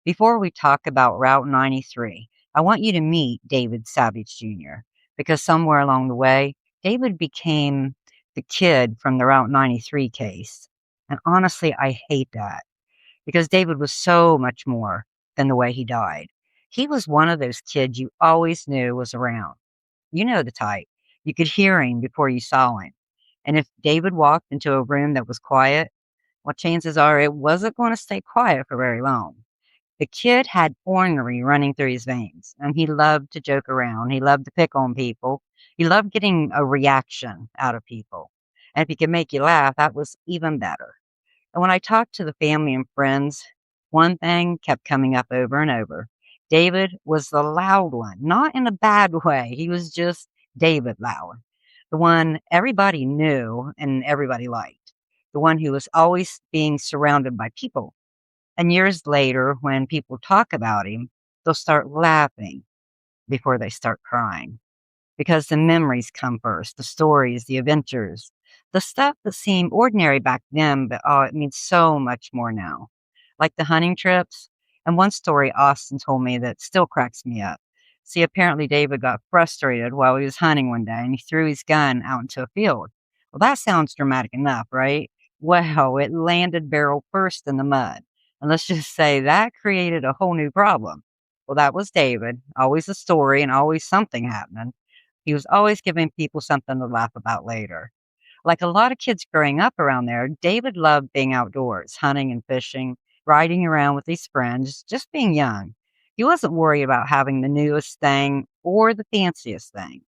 Before we talk about Route 93, I want you to meet David Savage Jr. because somewhere along the way, David became the kid from the Route 93 case. And honestly, I hate that because David was so much more than the way he died. He was one of those kids you always knew was around. You know the type. You could hear him before you saw him. And if David walked into a room that was quiet, well, chances are it wasn't going to stay quiet for very long. The kid had ornery running through his veins, and he loved to joke around. He loved to pick on people. He loved getting a reaction out of people. And if he could make you laugh, that was even better. And when I talked to the family and friends, one thing kept coming up over and over. David was the loud one, not in a bad way. He was just David loud, the one everybody knew and everybody liked, the one who was always being surrounded by people. And years later, when people talk about him, they'll start laughing before they start crying because the memories come first, the stories, the adventures, the stuff that seemed ordinary back then, but oh, it means so much more now. Like the hunting trips. And one story Austin told me that still cracks me up. See, apparently David got frustrated while he was hunting one day and he threw his gun out into a field. Well, that sounds dramatic enough, right? Well, it landed barrel first in the mud. And let's just say that created a whole new problem. Well, that was David, always a story and always something happening. He was always giving people something to laugh about later. Like a lot of kids growing up around there, David loved being outdoors, hunting and fishing, riding around with his friends, just being young. He wasn't worried about having the newest thing or the fanciest thing.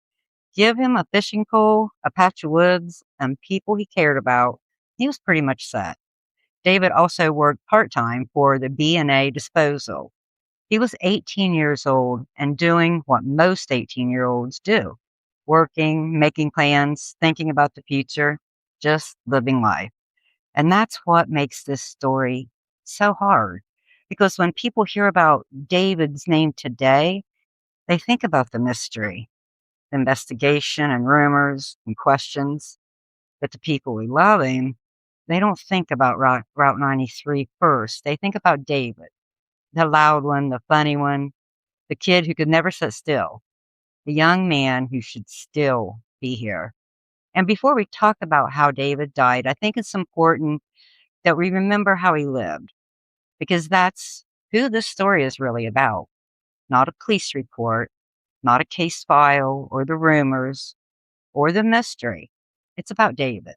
Give him a fishing pole, a patch of woods, and people he cared about, he was pretty much set. David also worked part-time for the B&A disposal. He was 18 years old and doing what most 18-year-olds do, working, making plans, thinking about the future, just living life. And that's what makes this story so hard. Because when people hear about David's name today, they think about the mystery, the investigation and rumors and questions. But the people who love him, they don't think about Route 93 first. They think about David, the loud one, the funny one, the kid who could never sit still, the young man who should still be here. And before we talk about how David died, I think it's important that we remember how he lived, because that's who this story is really about. Not a police report, not a case file or the rumors or the mystery. It's about David.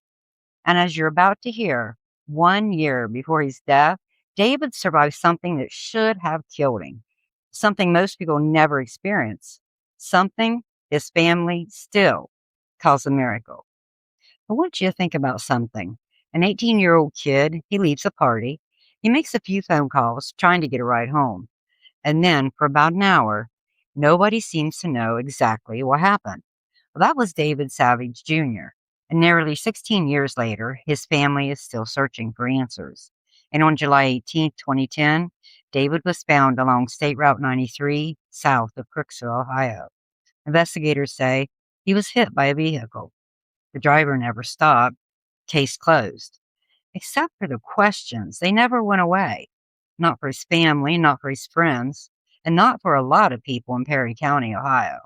And as you're about to hear, 1 year before his death, David survived something that should have killed him, something most people never experience, something his family still calls a miracle. I want you to think about something. An 18-year-old kid, he leaves a party. He makes a few phone calls trying to get a ride home. And then, for about an hour, nobody seems to know exactly what happened. Well, that was David Savage Jr. And nearly 16 years later, his family is still searching for answers. And on July 18th, 2010, David was found along State Route 93 south of Crooksville, Ohio. Investigators say he was hit by a vehicle. The driver never stopped. Case closed. Except for the questions, they never went away. Not for his family, not for his friends, and not for a lot of people in Perry County, Ohio.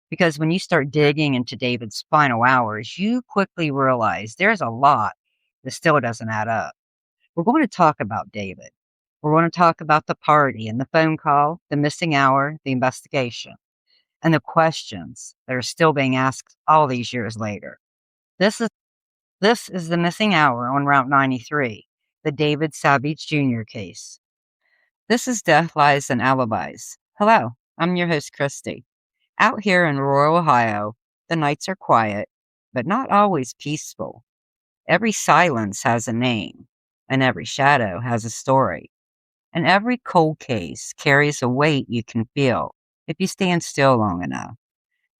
Because when you start digging into David's final hours, you quickly realize there's a lot that still doesn't add up. We're going to talk about David. We're going to talk about the party and the phone call, the missing hour, the investigation, and the questions that are still being asked all these years later. This is this is the missing hour on Route 93, the David Savage Jr. case. This is Death, Lies, and Alibis. Hello, I'm your host, Christy. Out here in rural Ohio, the nights are quiet, but not always peaceful. Every silence has a name, and every shadow has a story. And every cold case carries a weight you can feel if you stand still long enough.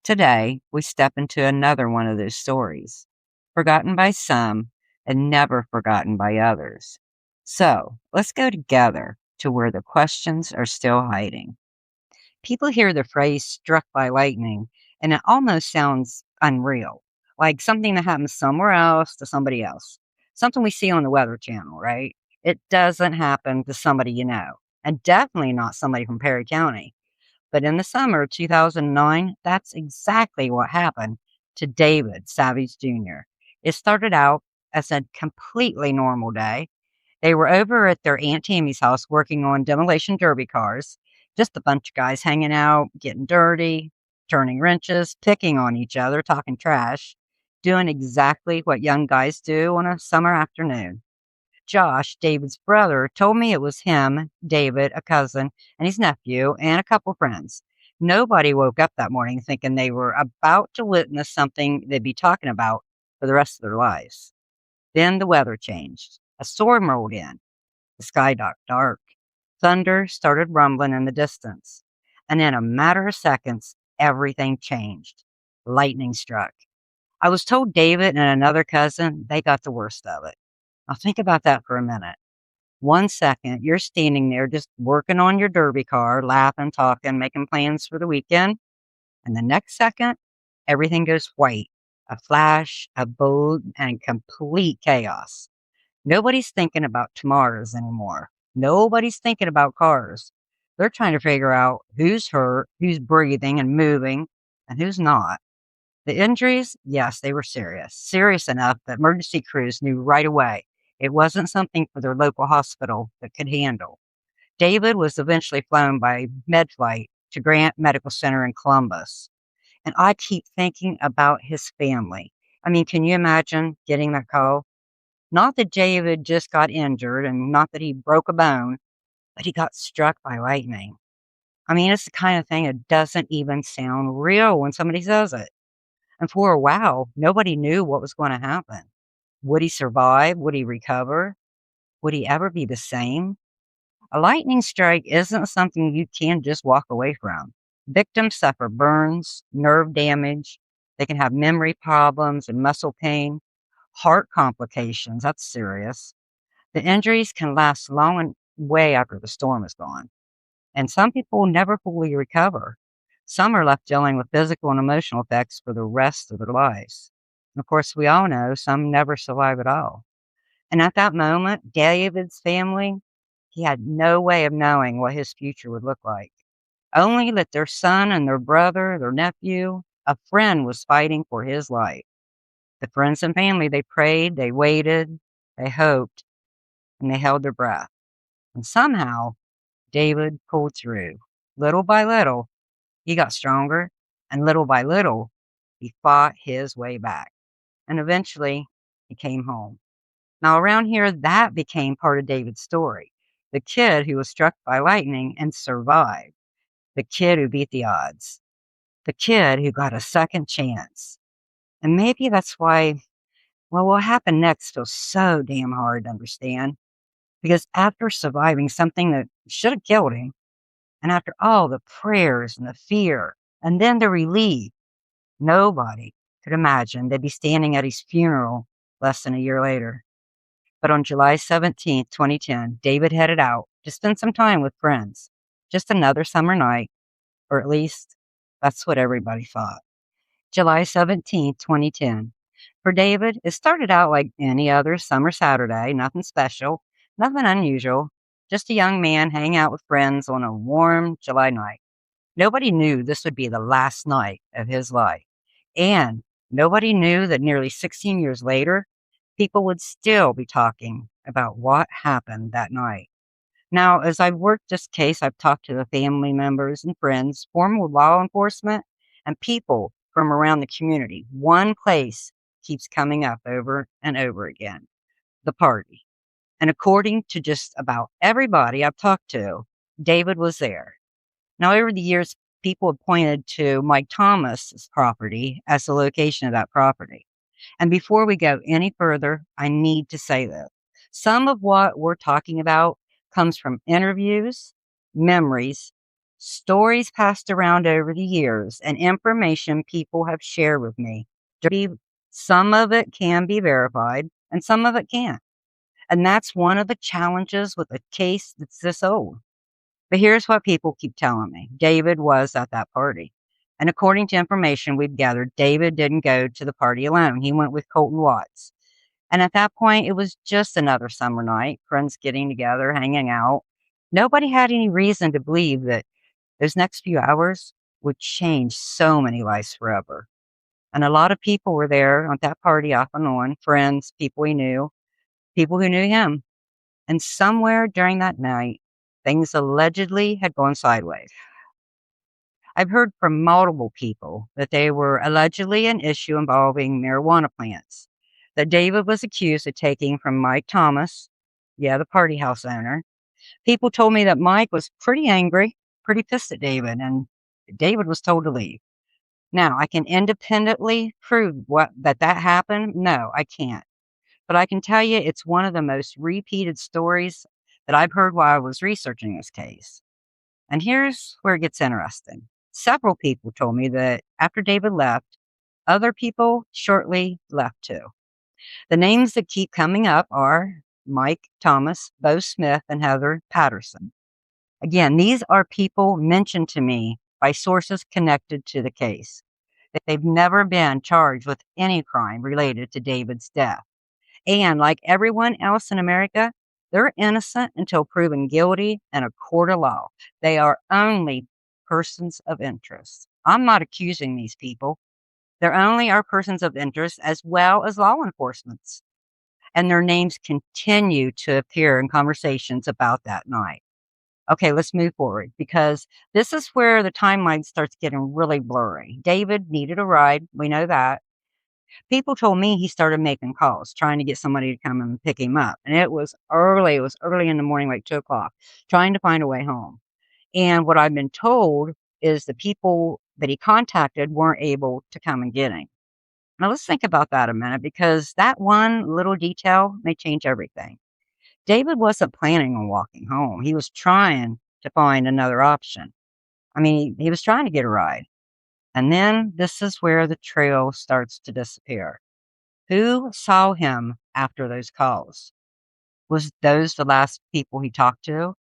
Today, we step into another one of those stories, forgotten by some and never forgotten by others. So, let's go together to where the questions are still hiding. People hear the phrase struck by lightning, and it almost sounds unreal, like something that happens somewhere else to somebody else. Something we see on the Weather Channel, right? It doesn't happen to somebody you know, and definitely not somebody from Perry County. But in the summer of 2009, that's exactly what happened to David Savage Jr. It started out as a completely normal day. They were over at their Aunt Tammy's house working on demolition derby cars. Just a bunch of guys hanging out, getting dirty, turning wrenches, picking on each other, talking trash, doing exactly what young guys do on a summer afternoon. Josh, David's brother, told me it was him, David, a cousin, and his nephew, and a couple friends. Nobody woke up that morning thinking they were about to witness something they'd be talking about for the rest of their lives. Then the weather changed. A storm rolled in. The sky got dark. Thunder started rumbling in the distance. And in a matter of seconds, everything changed. Lightning struck. I was told David and another cousin, they got the worst of it. Now think about that for a minute. 1 second, you're standing there just working on your derby car, laughing, talking, making plans for the weekend. And the next second, everything goes white. A flash, a bolt, and complete chaos. Nobody's thinking about tomorrows anymore. Nobody's thinking about cars. They're trying to figure out who's hurt, who's breathing and moving, and who's not. The injuries, yes, they were serious. Serious enough that emergency crews knew right away it wasn't something for their local hospital that could handle. David was eventually flown by MedFlight to Grant Medical Center in Columbus. And I keep thinking about his family. I mean, can you imagine getting that call? Not that David just got injured and not that he broke a bone, but he got struck by lightning. I mean, it's the kind of thing that doesn't even sound real when somebody says it. And for a while, nobody knew what was going to happen. Would he survive? Would he recover? Would he ever be the same? A lightning strike isn't something you can just walk away from. Victims suffer burns, nerve damage. They can have memory problems and muscle pain, heart complications. That's serious. The injuries can last long and way after the storm is gone. And some people never fully recover. Some are left dealing with physical and emotional effects for the rest of their lives. And of course, we all know some never survive at all. And at that moment, David's family, he had no way of knowing what his future would look like. Only that their son and their brother, their nephew, a friend was fighting for his life. The friends and family, they prayed, they waited, they hoped, and they held their breath. And somehow, David pulled through. Little by little, he got stronger, and little by little, he fought his way back. And eventually, he came home. Now, around here, that became part of David's story. The kid who was struck by lightning and survived. The kid who beat the odds. The kid who got a second chance. And maybe that's why, well, what happened next feels so damn hard to understand. Because after surviving something that should have killed him, and after all the prayers and the fear, and then the relief, nobody could imagine they'd be standing at his funeral less than a year later. But on July 17th, 2010, David headed out to spend some time with friends. Just another summer night, or at least that's what everybody thought. July 17th, 2010. For David, it started out like any other summer Saturday, nothing special, nothing unusual, just a young man hanging out with friends on a warm July night. Nobody knew this would be the last night of his life. And nobody knew that nearly 16 years later, people would still be talking about what happened that night. Now, as I've worked this case, I've talked to the family members and friends, former law enforcement, and people from around the community. One place keeps coming up over and over again: the party. And according to just about everybody I've talked to, David was there. Now, over the years, people have pointed to Mike Thomas's property as the location of that property. And before we go any further, I need to say this. Some of what we're talking about comes from interviews, memories, stories passed around over the years, and information people have shared with me. Some of it can be verified, and some of it can't. And that's one of the challenges with a case that's this old. But here's what people keep telling me. David was at that party. And according to information we've gathered, David didn't go to the party alone. He went with Colton Watts. And at that point, it was just another summer night, friends getting together, hanging out. Nobody had any reason to believe that those next few hours would change so many lives forever. And a lot of people were there at that party off and on, friends, people he knew, people who knew him. And somewhere during that night, things allegedly had gone sideways. I've heard from multiple people that they were allegedly an issue involving marijuana plants that David was accused of taking from Mike Thomas, yeah, the party house owner. People told me that Mike was pretty angry, pretty pissed at David, and David was told to leave. Now, I can independently prove that happened. No, I can't. But I can tell you it's one of the most repeated stories that I've heard while I was researching this case. And here's where it gets interesting. Several people told me that after David left, other people shortly left too. The names that keep coming up are Mike Thomas, Bo Smith, and Heather Patterson. Again, these are people mentioned to me by sources connected to the case. That they've never been charged with any crime related to David's death. And like everyone else in America, they're innocent until proven guilty in a court of law. They are only persons of interest. I'm not accusing these people. They're only our persons of interest as well as law enforcement's. And their names continue to appear in conversations about that night. Okay, let's move forward because this is where the timeline starts getting really blurry. David needed a ride. We know that. People told me he started making calls, trying to get somebody to come and pick him up. And it was early. It was early in the morning, like 2 o'clock, trying to find a way home. And what I've been told is the people that he contacted weren't able to come and get him. Now let's think about that a minute because that one little detail may change everything. David wasn't planning on walking home. He was trying to find another option. I mean, he was trying to get a ride. And then this is where the trail starts to disappear. Who saw him after those calls? Was those the last people he talked to?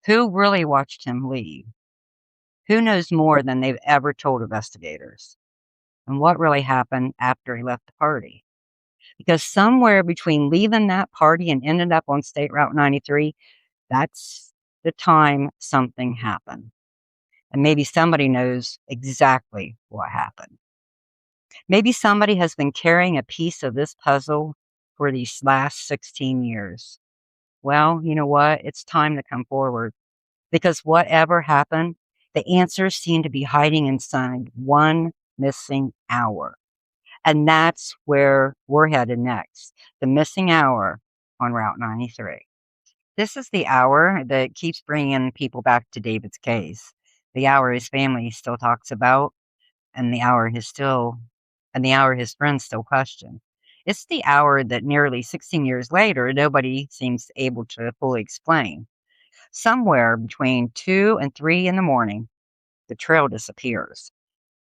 Who really watched him leave? Who knows more than they've ever told investigators? And what really happened after he left the party? Because somewhere between leaving that party and ending up on State Route 93, that's the time something happened. And maybe somebody knows exactly what happened. Maybe somebody has been carrying a piece of this puzzle for these last 16 years. Well, you know what? It's time to come forward because whatever happened, the answers seem to be hiding inside one missing hour. And that's where we're headed next, the missing hour on Route 93. This is the hour that keeps bringing people back to David's case, the hour his family still talks about, and the hour his friends still question. It's the hour that nearly 16 years later, nobody seems able to fully explain. Somewhere between 2 and 3 in the morning, the trail disappears.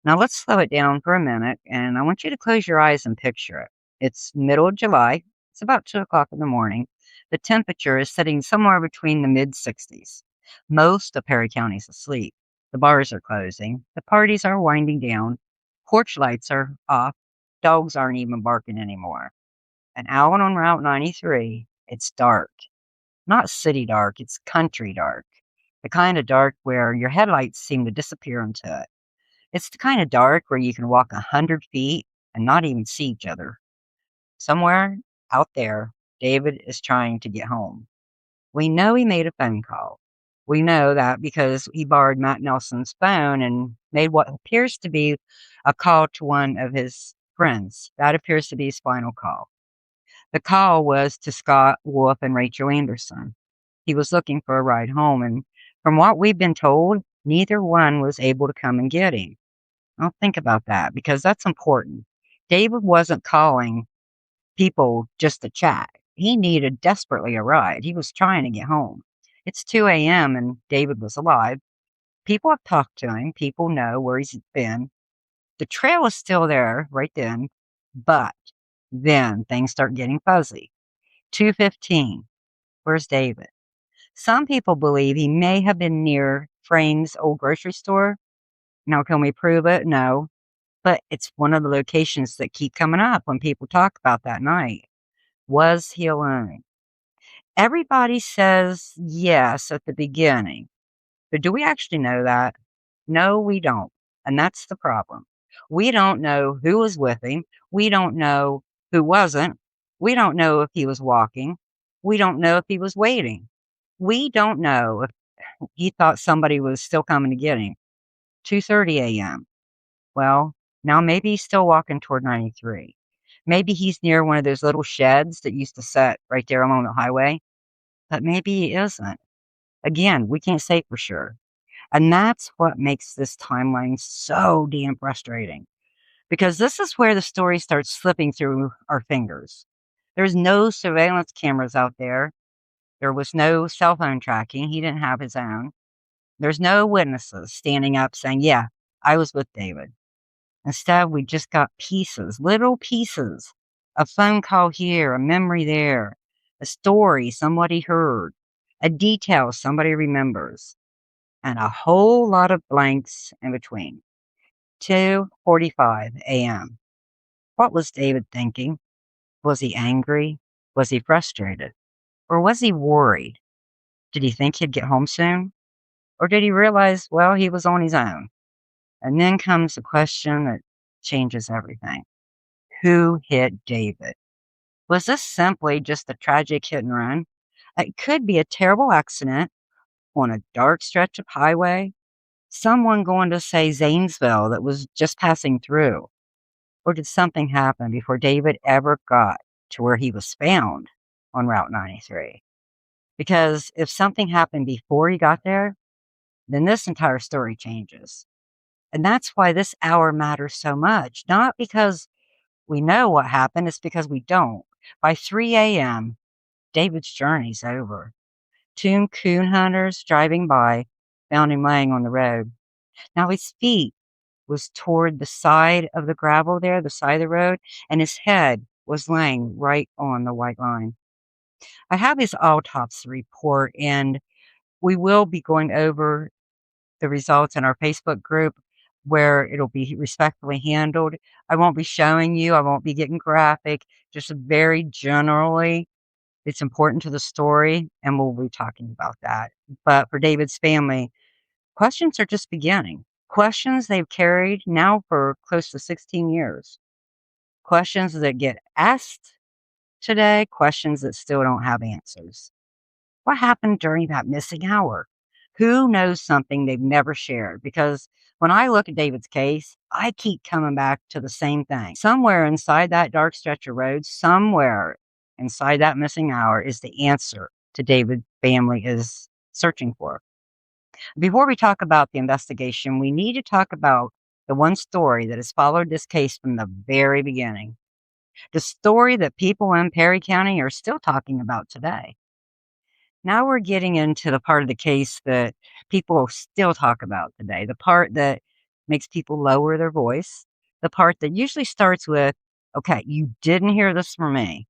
Now let's slow it down for a minute, and I want you to close your eyes and picture it. It's middle of July. It's about 2 o'clock in the morning. The temperature is sitting somewhere between the mid 60s. Most of Perry County is asleep. The bars are closing. The parties are winding down. Porch lights are off. Dogs aren't even barking anymore. And out on Route 93, it's dark. Not city dark, it's country dark. The kind of dark where your headlights seem to disappear into it. It's the kind of dark where you can walk 100 feet and not even see each other. Somewhere out there, David is trying to get home. We know he made a phone call. We know that because he borrowed Matt Nelson's phone and made what appears to be a call to one of his friends. That appears to be his final call. The call was to Scott, Wolfe, and Rachel Anderson. He was looking for a ride home, and from what we've been told, neither one was able to come and get him. I'll think about that because that's important. David wasn't calling people just to chat. He needed desperately a ride. He was trying to get home. It's 2 a.m. and David was alive. People have talked to him. People know where he's been. The trail is still there right then, but then things start getting fuzzy. 2:15. Where's David? Some people believe he may have been near Frame's old grocery store. Now, can we prove it? No. But it's one of the locations that keep coming up when people talk about that night. Was he alone? Everybody says yes at the beginning, but do we actually know that? No, we don't. And that's the problem. We don't know who was with him. We don't know who wasn't. We don't know if he was walking. We don't know if he was waiting. We don't know if he thought somebody was still coming to get him. 2:30 a.m. Well, now maybe he's still walking toward 93. Maybe he's near one of those little sheds that used to set right there along the highway, but maybe he isn't. Again, we can't say for sure. And that's what makes this timeline so damn frustrating because this is where the story starts slipping through our fingers. There's no surveillance cameras out there. There was no cell phone tracking. He didn't have his own. There's no witnesses standing up saying, yeah, I was with David. Instead, we just got pieces, little pieces, a phone call here, a memory there, a story somebody heard, a detail somebody remembers, and a whole lot of blanks in between. 2:45 a.m. What was David thinking? Was he angry? Was he frustrated? Or was he worried? Did he think he'd get home soon? Or did he realize, well, he was on his own? And then comes the question that changes everything. Who hit David? Was this simply just a tragic hit and run? It could be a terrible accident on a dark stretch of highway, someone going to, say, Zanesville that was just passing through. Or did something happen before David ever got to where he was found on Route 93? Because if something happened before he got there, then this entire story changes. And that's why this hour matters so much. Not because we know what happened, it's because we don't. By 3 a.m., David's journey's over. Two coon hunters driving by found him laying on the road. Now his feet was toward the side of the gravel there, the side of the road, and his head was laying right on the white line. I have his autopsy report, and we will be going over the results in our Facebook group where it'll be respectfully handled. I won't be showing you, I won't be getting graphic, just very generally. It's important to the story, and we'll be talking about that. But for David's family, questions are just beginning. Questions they've carried now for close to 16 years. Questions that get asked today, questions that still don't have answers. What happened during that missing hour? Who knows something they've never shared? Because when I look at David's case, I keep coming back to the same thing. Somewhere inside that dark stretch of road, somewhere inside that missing hour is the answer to David's family is searching for. Before we talk about the investigation, we need to talk about the one story that has followed this case from the very beginning. The story that people in Perry County are still talking about today. Now we're getting into the part of the case that people still talk about today, the part that makes people lower their voice, the part that usually starts with, okay, you didn't hear this from me.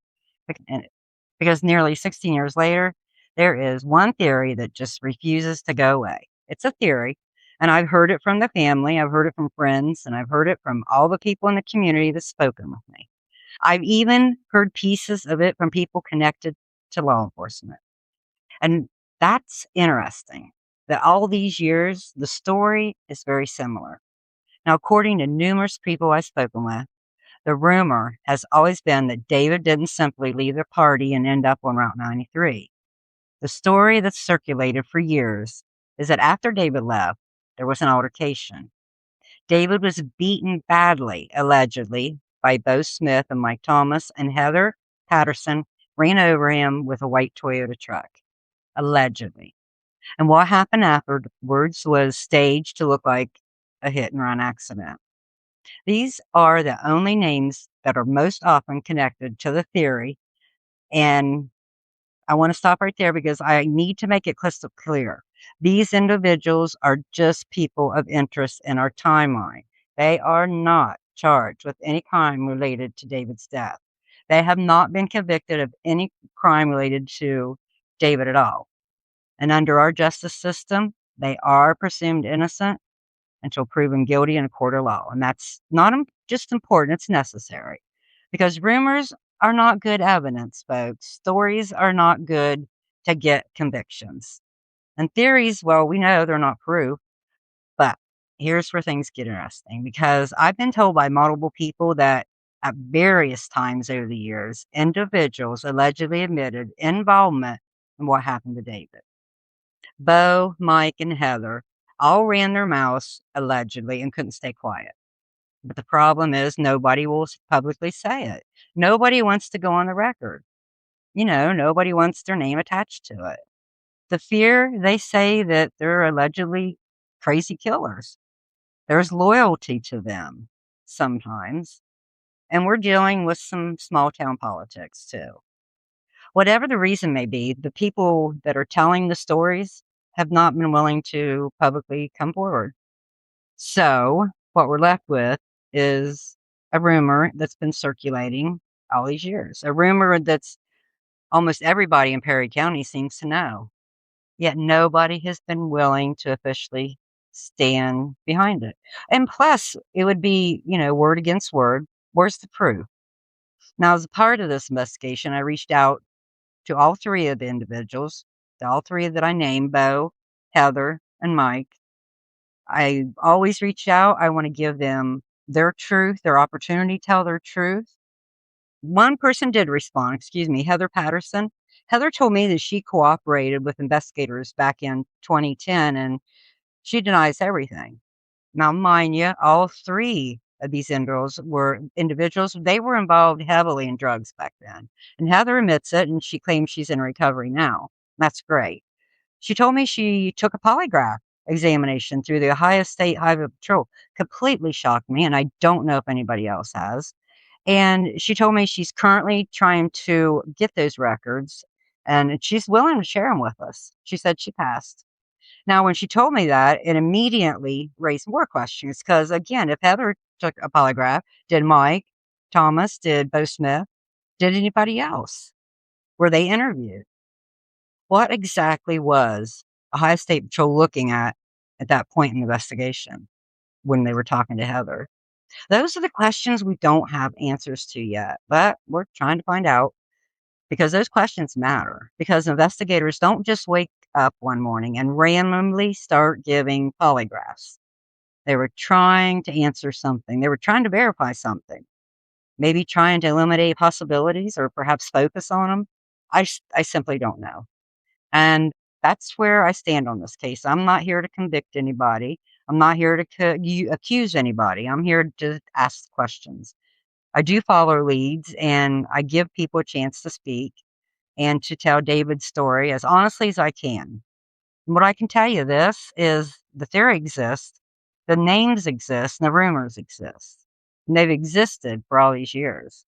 Because nearly 16 years later, there is one theory that just refuses to go away. It's a theory, and I've heard it from the family, I've heard it from friends, and I've heard it from all the people in the community that's spoken with me. I've even heard pieces of it from people connected to law enforcement. And that's interesting that all these years, the story is very similar. Now, according to numerous people I've spoken with, the rumor has always been that David didn't simply leave the party and end up on Route 93. The story that's circulated for years is that after David left, there was an altercation. David was beaten badly, allegedly, by Bo Smith and Mike Thomas, and Heather Patterson ran over him with a white Toyota truck, allegedly. And what happened afterwards was staged to look like a hit and run accident. These are the only names that are most often connected to the theory, and I want to stop right there because I need to make it crystal clear. These individuals are just people of interest in our timeline. They are not charged with any crime related to David's death. They have not been convicted of any crime related to David at all. And under our justice system, they are presumed innocent until proven guilty in a court of law. And that's not just important, it's necessary. Because rumors are not good evidence, folks. Stories are not good to get convictions. And theories, well, we know they're not proof, but here's where things get interesting because I've been told by multiple people that at various times over the years, individuals allegedly admitted involvement in what happened to David. Bo, Mike, and Heather all ran their mouths allegedly and couldn't stay quiet. But the problem is nobody will publicly say it. Nobody wants to go on the record. Nobody wants their name attached to it. The fear, they say that they're allegedly crazy killers. There's loyalty to them sometimes. And we're dealing with some small town politics too. Whatever the reason may be, the people that are telling the stories have not been willing to publicly come forward. So what we're left with is a rumor that's been circulating all these years, a rumor that's almost everybody in Perry County seems to know. Yet nobody has been willing to officially stand behind it. And plus, it would be, word against word. Where's the proof? Now, as a part of this investigation, I reached out to all three of the individuals, all three that I named, Bo, Heather, and Mike. I always reach out. I want to give them their truth, their opportunity to tell their truth. One person did respond, excuse me, Heather Patterson. Heather told me that she cooperated with investigators back in 2010 and she denies everything. Now, mind you, all three of these individuals, they were involved heavily in drugs back then. And Heather admits it and she claims she's in recovery now. That's great. She told me she took a polygraph examination through the Ohio State Highway Patrol. Completely shocked me, and I don't know if anybody else has. And she told me she's currently trying to get those records and she's willing to share them with us. She said she passed. Now, when she told me that, it immediately raised more questions because, again, if Heather took a polygraph, did Mike, Thomas, did Bo Smith, did anybody else? Were they interviewed? What exactly was Ohio State Patrol looking at that point in the investigation when they were talking to Heather? Those are the questions we don't have answers to yet, but we're trying to find out because those questions matter. Because investigators don't just wake up one morning and randomly start giving polygraphs. They were trying to answer something, they were trying to verify something, maybe trying to eliminate possibilities or perhaps focus on them. I simply don't know. And that's where I stand on this case. I'm not here to convict anybody. I'm not here to accuse anybody. I'm here to ask questions. I do follow leads and I give people a chance to speak and to tell David's story as honestly as I can. And what I can tell you this is the theory exists, the names exist, and the rumors exist. And they've existed for all these years.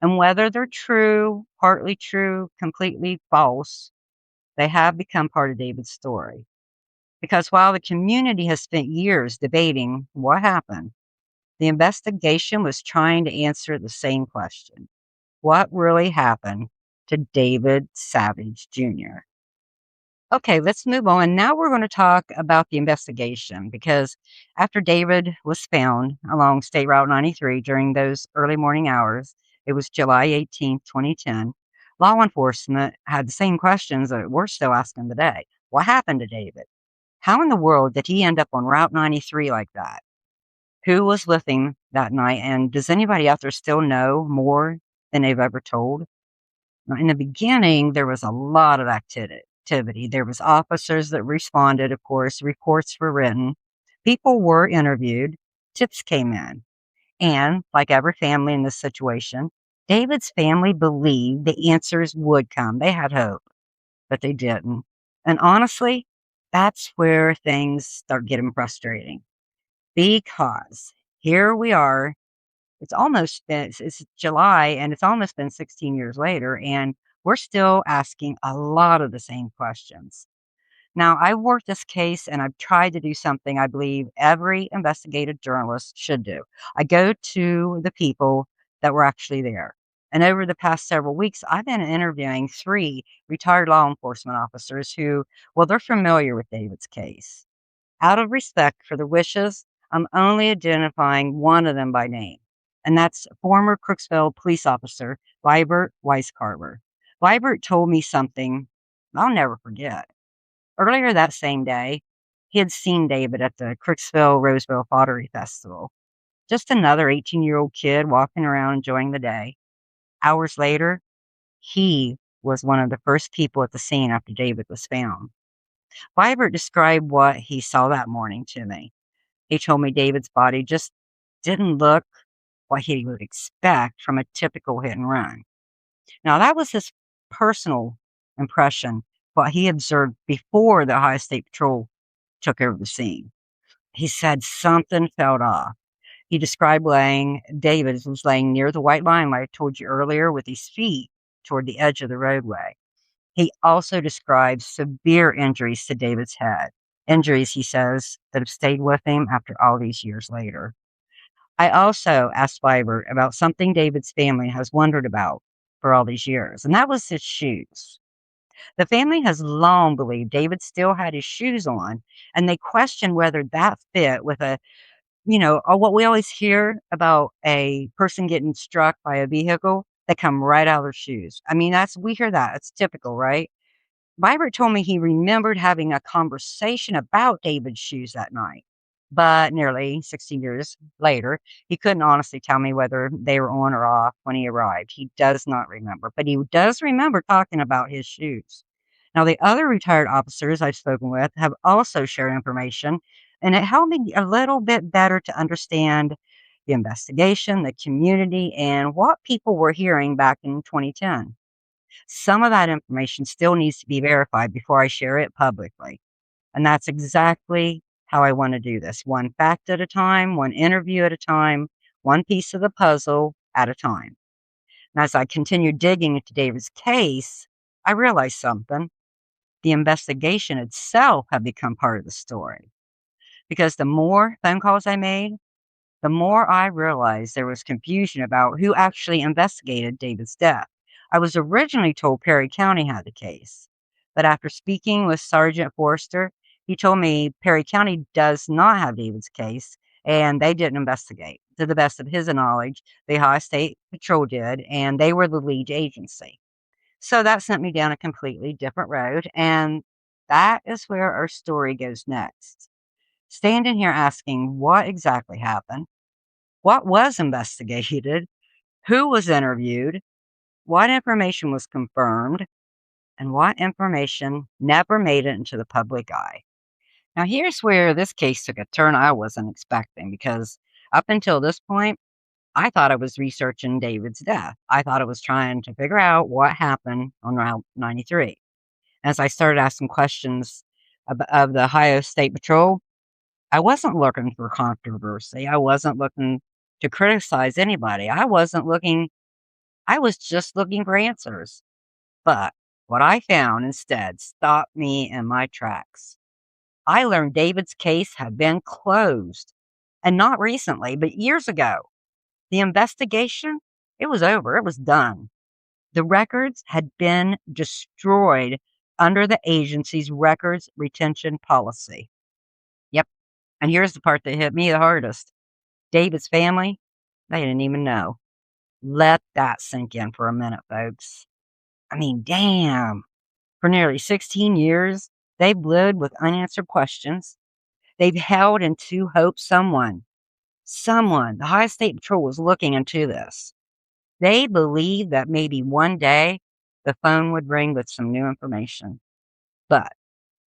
And whether they're true, partly true, completely false, they have become part of David's story. Because while the community has spent years debating what happened, the investigation was trying to answer the same question. What really happened to David Savage Jr.? Okay, let's move on. Now we're going to talk about the investigation because after David was found along State Route 93 during those early morning hours, it was July 18th, 2010, law enforcement had the same questions that we're still asking today. What happened to David? How in the world did he end up on Route 93 like that? Who was with him that night? And does anybody out there still know more than they've ever told? Now, in the beginning, there was a lot of activity. There was officers that responded, of course, reports were written, people were interviewed, tips came in. And like every family in this situation, David's family believed the answers would come. They had hope, but they didn't. And honestly, that's where things start getting frustrating because here we are. It's July and it's almost been 16 years later, and we're still asking a lot of the same questions. Now, I worked this case and I've tried to do something I believe every investigative journalist should do. I go to the people that were actually there. And over the past several weeks, I've been interviewing three retired law enforcement officers who, well, they're familiar with David's case. Out of respect for the wishes, I'm only identifying one of them by name, and that's former Crooksville police officer Vibert Weiskarber. Vibert told me something I'll never forget. Earlier that same day, he had seen David at the Cricksville-Roseville Pottery Festival. Just another 18-year-old kid walking around enjoying the day. Hours later, he was one of the first people at the scene after David was found. Vibert described what he saw that morning to me. He told me David's body just didn't look what he would expect from a typical hit and run. Now, that was his personal impression, what he observed before the Ohio State Patrol took over the scene. He said something felt off. He described David was laying near the white line, like I told you earlier, with his feet toward the edge of the roadway. He also describes severe injuries to David's head. Injuries, he says, that have stayed with him after all these years later. I also asked Vibert about something David's family has wondered about for all these years, and that was his shoes. The family has long believed David still had his shoes on, and they question whether that fit with what we always hear about a person getting struck by a vehicle, they come right out of their shoes. I mean, we hear that. It's typical, right? Vibert told me he remembered having a conversation about David's shoes that night, but nearly 16 years later, he couldn't honestly tell me whether they were on or off when he arrived. He does not remember, but he does remember talking about his shoes. Now, the other retired officers I've spoken with have also shared information, and it helped me a little bit better to understand the investigation, the community, and what people were hearing back in 2010. Some of that information still needs to be verified before I share it publicly. And that's exactly how I want to do this, one fact at a time, one interview at a time, one piece of the puzzle at a time. And as I continued digging into David's case, I realized something. The investigation itself had become part of the story. Because the more phone calls I made, the more I realized there was confusion about who actually investigated David's death. I was originally told Perry County had the case, but after speaking with Sergeant Forrester, he told me Perry County does not have David's case and they didn't investigate. To the best of his knowledge, the Ohio State Patrol did, and they were the lead agency. So that sent me down a completely different road, and that is where our story goes next. Standing here asking what exactly happened, what was investigated, who was interviewed, what information was confirmed, and what information never made it into the public eye. Now, here's where this case took a turn I wasn't expecting because up until this point, I thought I was researching David's death. I thought I was trying to figure out what happened on Route 93. As I started asking questions of the Ohio State Patrol, I wasn't looking for controversy. I wasn't looking to criticize anybody. I was just looking for answers. But what I found instead stopped me in my tracks. I learned David's case had been closed. And not recently, but years ago. The investigation, it was over. It was done. The records had been destroyed under the agency's records retention policy. Yep. And here's the part that hit me the hardest. David's family, they didn't even know. Let that sink in for a minute, folks. I mean, damn. For nearly 16 years, they've lived with unanswered questions. They've held into hope the High State Patrol was looking into this. They believed that maybe one day the phone would ring with some new information. But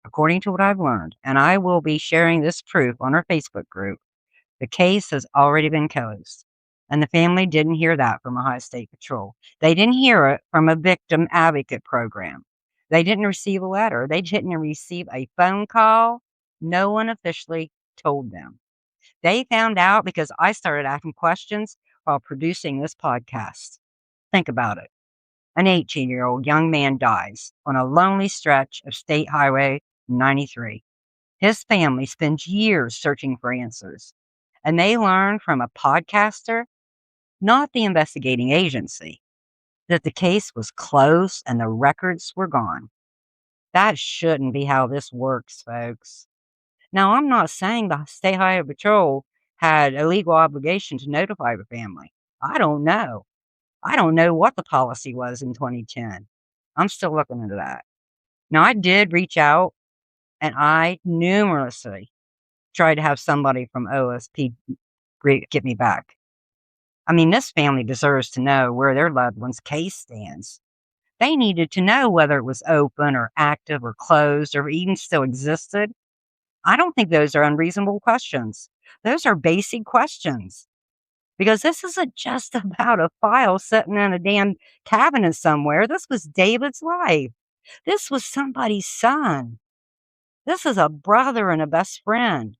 according to what I've learned, and I will be sharing this proof on our Facebook group, the case has already been closed. And the family didn't hear that from Ohio State Patrol. They didn't hear it from a victim advocate program. They didn't receive a letter. They didn't receive a phone call. No one officially told them. They found out because I started asking questions while producing this podcast. Think about it. An 18-year-old young man dies on a lonely stretch of State Highway 93. His family spends years searching for answers, and they learn from a podcaster, not the investigating agency, that the case was closed and the records were gone. That shouldn't be how this works, folks. Now, I'm not saying the State Highway Patrol had a legal obligation to notify the family. I don't know. I don't know what the policy was in 2010. I'm still looking into that. Now, I did reach out and I numerously tried to have somebody from OSP get me back. I mean, this family deserves to know where their loved one's case stands. They needed to know whether it was open or active or closed or even still existed. I don't think those are unreasonable questions. Those are basic questions because this isn't just about a file sitting in a damn cabinet somewhere. This was David's life. This was somebody's son. This is a brother and a best friend.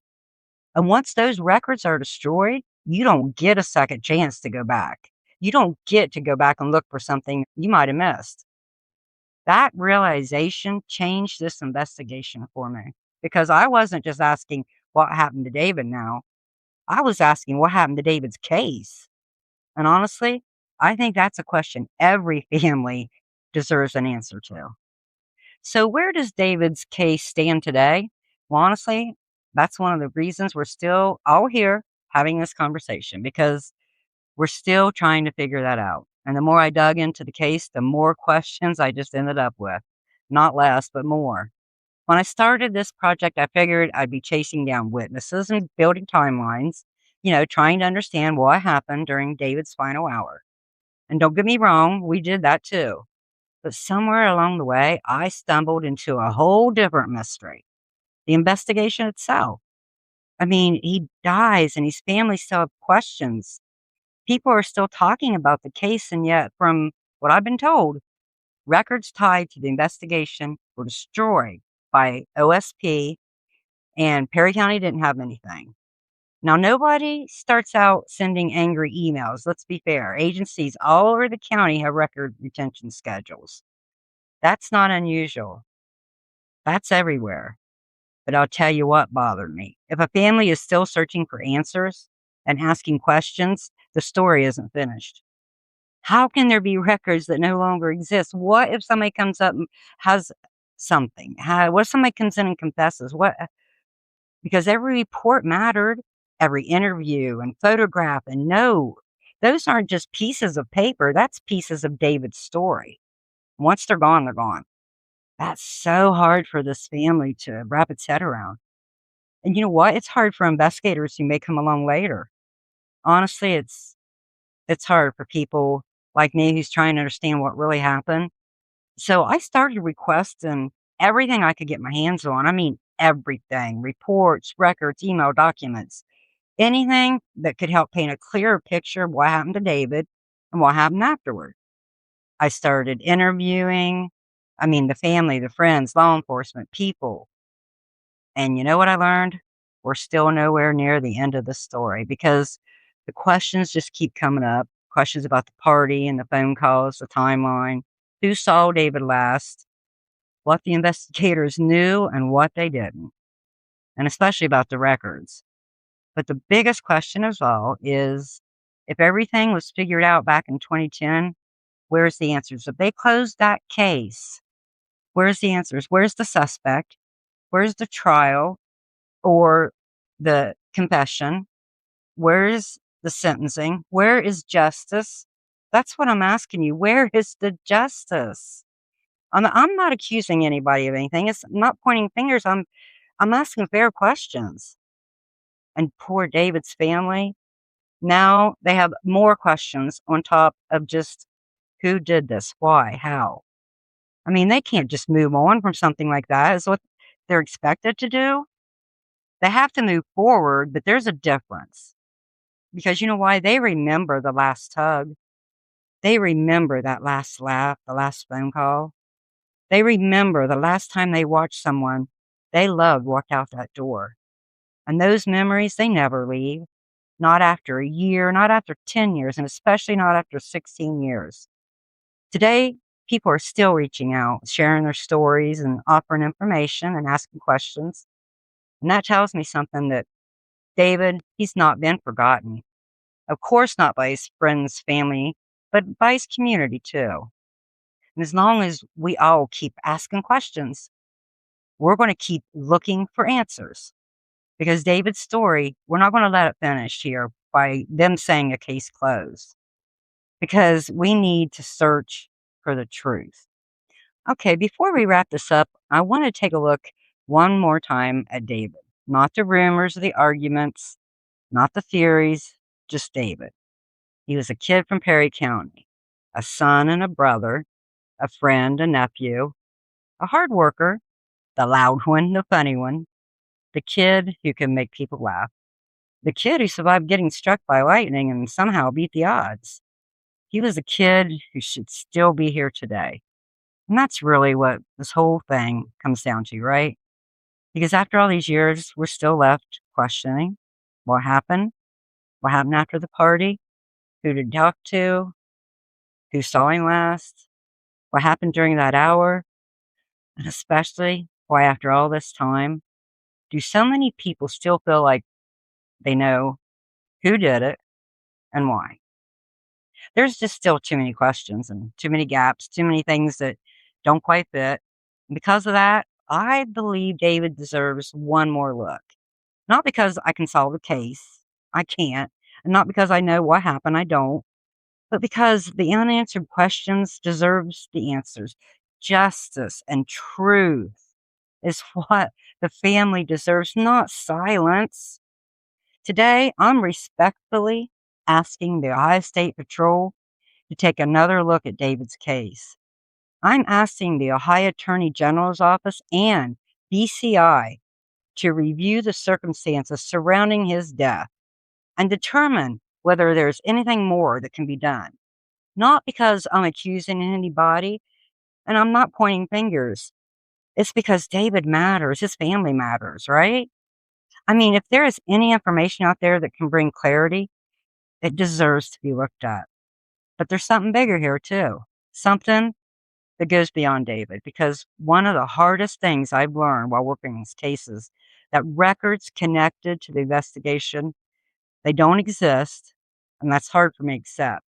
And once those records are destroyed, you don't get a second chance to go back. You don't get to go back and look for something you might have missed. That realization changed this investigation for me because I wasn't just asking what happened to David now. I was asking what happened to David's case. And honestly, I think that's a question every family deserves an answer to. So, where does David's case stand today? Well, honestly, that's one of the reasons we're still all here having this conversation because we're still trying to figure that out. And the more I dug into the case, the more questions I just ended up with. Not less, but more. When I started this project, I figured I'd be chasing down witnesses and building timelines, trying to understand what happened during David's final hour. And don't get me wrong, we did that too. But somewhere along the way, I stumbled into a whole different mystery, the investigation itself. I mean, he dies and his family still have questions. People are still talking about the case, and yet, from what I've been told, records tied to the investigation were destroyed by OSP, and Perry County didn't have anything. Now, nobody starts out sending angry emails. Let's be fair. Agencies all over the county have record retention schedules. That's not unusual. That's everywhere. But I'll tell you what bothered me. If a family is still searching for answers and asking questions, the story isn't finished. How can there be records that no longer exist? What if somebody comes up and has something? What if somebody comes in and confesses? What? Because every report mattered, every interview and photograph and note. Those aren't just pieces of paper. That's pieces of David's story. Once they're gone, they're gone. That's so hard for this family to wrap its head around. And you know what? It's hard for investigators who may come along later. Honestly, it's hard for people like me who's trying to understand what really happened. So I started requesting everything I could get my hands on. I mean, everything: reports, records, email documents, anything that could help paint a clearer picture of what happened to David and what happened afterward. I started interviewing, the family, the friends, law enforcement, people. And you know what I learned? We're still nowhere near the end of the story because the questions just keep coming up. Questions about the party and the phone calls, the timeline, who saw David last, what the investigators knew and what they didn't, and especially about the records. But the biggest question of all is if everything was figured out back in 2010, where's the answers? If they closed that case, where's the answers? Where's the suspect? Where's the trial or the confession? Where's the sentencing? Where is justice? That's what I'm asking you. Where is the justice? I'm not accusing anybody of anything. I'm not pointing fingers. I'm asking fair questions. And poor David's family, now they have more questions on top of just who did this, why, how. They can't just move on from something like that. Is what they're expected to do. They have to move forward, but there's a difference. Because you know why? They remember the last hug. They remember that last laugh, the last phone call. They remember the last time they watched someone they loved walk out that door. And those memories, they never leave. Not after a year, not after 10 years, and especially not after 16 years. Today, people are still reaching out, sharing their stories and offering information and asking questions. And that tells me something that David, he's not been forgotten. Of course, not by his friends, family, but by his community too. And as long as we all keep asking questions, we're going to keep looking for answers. Because David's story, we're not going to let it finish here by them saying a case closed. Because we need to search for the truth. Okay, before we wrap this up, I want to take a look one more time at David. Not the rumors or the arguments, not the theories, just David. He was a kid from Perry County, a son and a brother, a friend, a nephew, a hard worker, the loud one, the funny one, the kid who can make people laugh, the kid who survived getting struck by lightning and somehow beat the odds. He was a kid who should still be here today. And that's really what this whole thing comes down to, right? Because after all these years, we're still left questioning what happened, what happened after the party, who did he talk to, who saw him last, what happened during that hour, and especially why, after all this time, do so many people still feel like they know who did it and why? There's just still too many questions and too many gaps, too many things that don't quite fit. And because of that, I believe David deserves one more look. Not because I can solve the case, I can't, and not because I know what happened, I don't, but because the unanswered questions deserves the answers. Justice and truth is what the family deserves, not silence. Today, I'm respectfully asking the Ohio State Patrol to take another look at David's case. I'm asking the Ohio Attorney General's office and BCI to review the circumstances surrounding his death and determine whether there's anything more that can be done. Not because I'm accusing anybody and I'm not pointing fingers. It's because David matters, his family matters, right? I mean, if there is any information out there that can bring clarity, it deserves to be looked at. But there's something bigger here, too. Something that goes beyond David, because one of the hardest things I've learned while working these cases that records connected to the investigation, they don't exist, and that's hard for me to accept.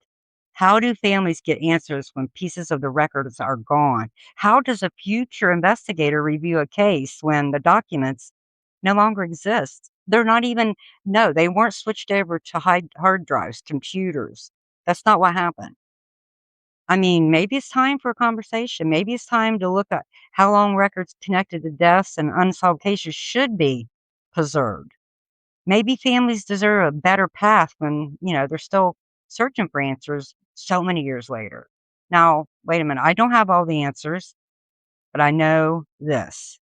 How do families get answers when pieces of the records are gone? How does a future investigator review a case when the documents no longer exist? They're not even, no, they weren't switched over to hard drives, computers. That's not what happened. I mean, maybe it's time for a conversation. Maybe it's time to look at how long records connected to deaths and unsolved cases should be preserved. Maybe families deserve a better path when, they're still searching for answers so many years later. Now, wait a minute. I don't have all the answers, but I know this.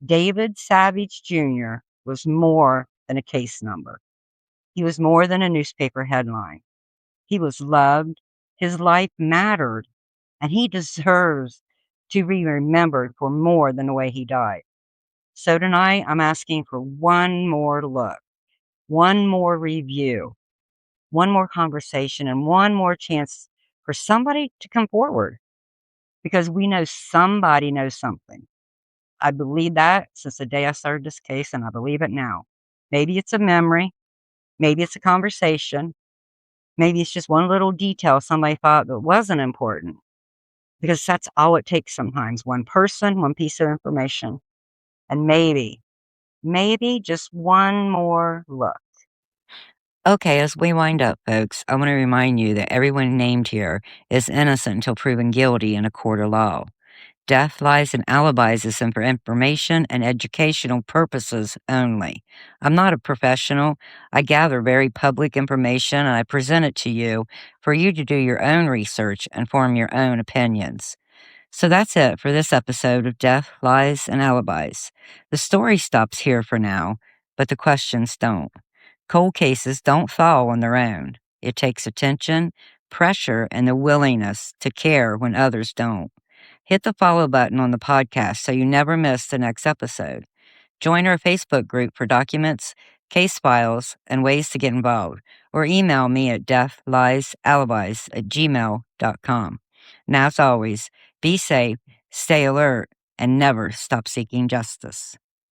David Savage Jr. was more than a case number. He was more than a newspaper headline. He was loved. His life mattered, and he deserves to be remembered for more than the way he died. So tonight, I'm asking for one more look, one more review, one more conversation, and one more chance for somebody to come forward because we know somebody knows something. I believe that since the day I started this case, and I believe it now. Maybe it's a memory, maybe it's a conversation, maybe it's just one little detail somebody thought that wasn't important because that's all it takes sometimes. One person, one piece of information, and maybe just one more look. Okay, as we wind up, folks, I want to remind you that everyone named here is innocent until proven guilty in a court of law. Death, lies, and alibis is for information and educational purposes only. I'm not a professional. I gather very public information and I present it to you for you to do your own research and form your own opinions. So that's it for this episode of Death, Lies, and Alibis. The story stops here for now, but the questions don't. Cold cases don't fall on their own. It takes attention, pressure, and the willingness to care when others don't. Hit the follow button on the podcast so you never miss the next episode. Join our Facebook group for documents, case files, and ways to get involved, or email me at deathliesalibis@gmail.com. Now, as always, be safe, stay alert, and never stop seeking justice.